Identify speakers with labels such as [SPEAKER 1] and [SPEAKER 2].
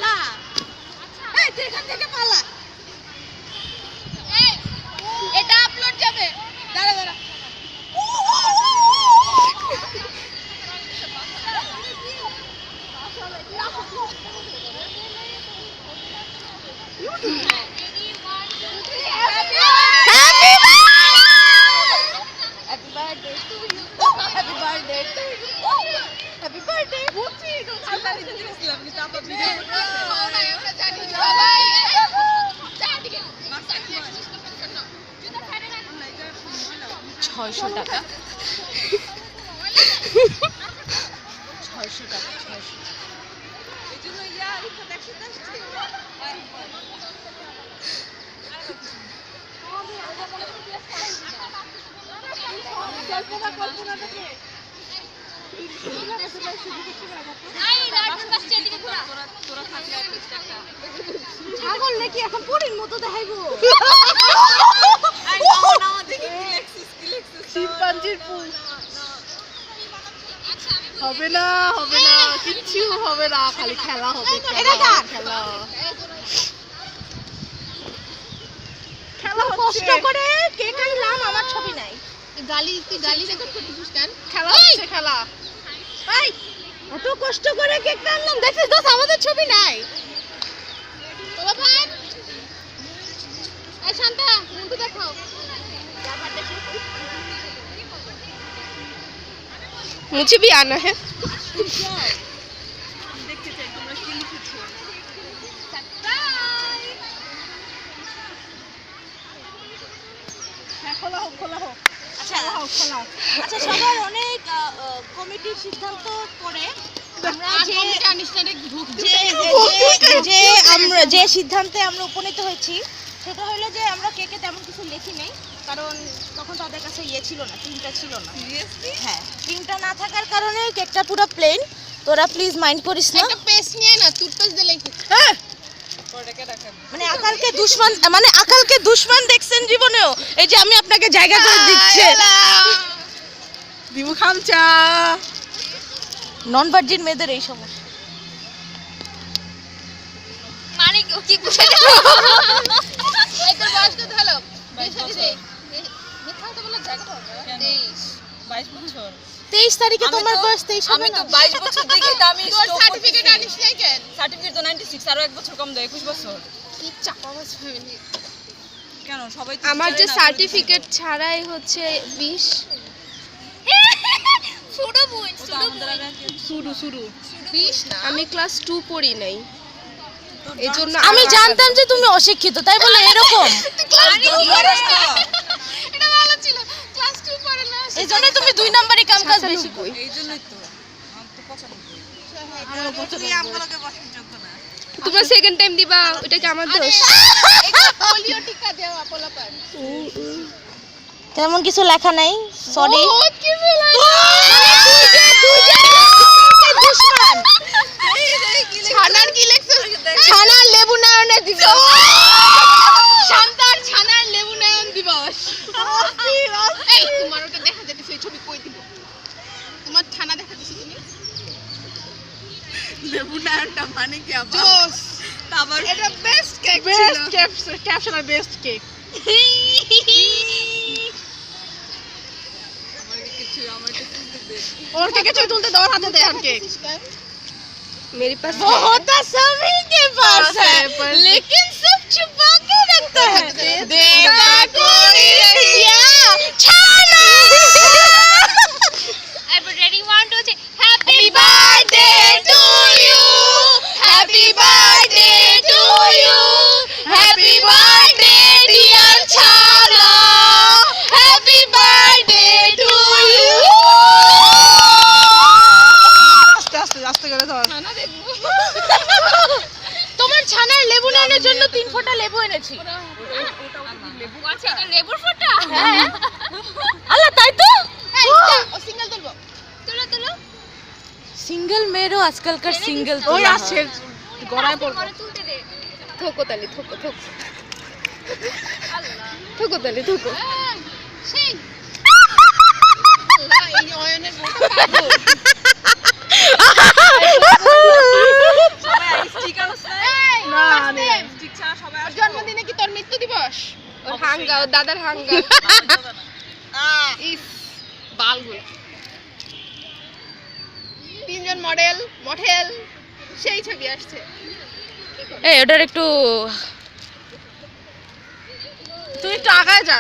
[SPEAKER 1] পালা এই তুই এখান থেকে পালা এই এটা আপলোড যাবে দাঁড়া দাঁড়া
[SPEAKER 2] টাকা 600 টাকা 600 এজন্য ইয়া দেখতে আসছে
[SPEAKER 1] ছাগল নাকি এখন পরীর মতো দেখাইবো
[SPEAKER 2] শিম্পাঞ্জির পুল হবে না কিচ্ছু হবে না খালি খেলা হবে খেলা
[SPEAKER 1] কষ্ট করে কেক আনলাম আমার ছবি নাই গালি রেকর্ড করতেছিস কেন
[SPEAKER 2] খেলা হচ্ছে খেলা
[SPEAKER 1] এই এত কষ্ট করে কেকটা আনলাম দেখছিস তো আমাদের ছবি নাই বাবা ভাই এই শান্তা মুন্টু দেখাও
[SPEAKER 2] मुझे भी आना है
[SPEAKER 1] দেখতে চাই তোমরা কি লিখেছো খোলা হোক আচ্ছা আচ্ছা সবার অনেক কমিটির সিদ্ধান্ত পরে আমরা যে সিদ্ধান্তে আমরা উপনীত হয়েছি সেটা হলো যে আমরা কেকে তেমন কিছু লিখি নেই কারণ তখন তাদের কাছে ছিল না প্রিন্টটা ছিল না হ্যাঁ প্রিন্টটা না থাকার কারণে কেকটা পুরো প্লেন তোরা প্লিজ মাইন্ড করিস না একটা পেস্ট নিয়ে না টুথপেস্ট দিয়ে লিখি মানে আকালকে দুশমন দেখছেন জীবনেও এই যে আমি আপনাকে জায়গা করে দিচ্ছি
[SPEAKER 2] দিবু খামচা
[SPEAKER 1] নন ভার্জিন মেয়েদের এই সমস্যা মানে কি বুঝা যায় এই তো বয়স কত হলো 23 তারিখে তোমার বয়স 23 হবে না
[SPEAKER 2] আমি তো 22 বছর দেখি তো আমি
[SPEAKER 1] তোর সার্টিফিকেট আনিস নাই কেন
[SPEAKER 2] সার্টিফিকেট তো 96 আর এক বছর কম দেয় 21 বছর
[SPEAKER 1] কি চাপাবাজ ফ্যামিলি
[SPEAKER 2] কেন সবাই
[SPEAKER 3] আমার যে সার্টিফিকেট ছাড়াই হচ্ছে 20
[SPEAKER 1] শুরু বই
[SPEAKER 2] শুরু
[SPEAKER 1] 20 না
[SPEAKER 3] আমি ক্লাস 2 পড়ি নাই এজন্য
[SPEAKER 1] আমি জানতাম যে তুমি অশিক্ষিত তাই বলে এরকম
[SPEAKER 2] ক্লাস 2 পড়াস না
[SPEAKER 1] এটা ভালো ছিল ক্লাস 2 পড়ে না এইজন্য তুমি 2 নম্বরই কাম কাজ বেশি কই
[SPEAKER 2] এইজন্যই তো আমার তো 95 তুই আমগুলোকে বসার যোগ্য না
[SPEAKER 3] তোমরা সেকেন্ড টাইম দিবা ওটা কি আমার দোষ
[SPEAKER 1] এটা পোলিও টিকা দেওয়া পোলাপান তেমন কিছু লেখা নাই সরি বহুত কিছু লেখা তুই দুশমন ছানার কি লেখছো ছানার লেবু নায়নে দিবস শান্তার ছানার লেবু নায়ন দিবস এই তোমার ওটা দেখা যাচ্ছে সেই ছবি কই দিব তোমার ছানা দেখা দিছি তুমি
[SPEAKER 2] লেবু নায়নটা মানে কি আবার
[SPEAKER 1] জোস
[SPEAKER 2] তারপর
[SPEAKER 1] এটা বেস্ট কেক ছিল
[SPEAKER 2] বেস্ট ক্যাপশন আর বেস্ট কেক और के छवि तुलते दो हाथ दे हम केक
[SPEAKER 3] मेरे पास
[SPEAKER 1] बहुत सभी के पास है लेकिन सब छुपा के रखता है देखा कोई या छाना everybody want to say happy birthday to you happy birthday to you happy birthday dear छाना happy birthday to you
[SPEAKER 2] আস্তে করে ধর
[SPEAKER 1] তোমার ছানার লেবু নেওয়ার জন্য 3 ফোঁটা লেবু এনেছি
[SPEAKER 3] আচ্ছা এটা লেবুর ফোঁটা
[SPEAKER 1] হ্যাঁ আল্লাহ তাই তো এই ও সিঙ্গেল তুলবো তুলো সিঙ্গেল মেয়েরও আজকালকার সিঙ্গেল
[SPEAKER 2] ওই আসছে গড়ায় পড়বো
[SPEAKER 3] তুলতে দে থোকো তালি থোকো থোকো তালি থোকো
[SPEAKER 1] সেই আল্লাহ এই অয়নের বোটা কাটবো
[SPEAKER 2] সবাই স্টিকার আছে
[SPEAKER 3] হাঙ্গা ও দাদার হাঙ্গা
[SPEAKER 2] ইস বালগুলো তিনজন মডেল সেই ছবি আসছে
[SPEAKER 1] এই ওটার একটু
[SPEAKER 2] তুই একটু আগায় যা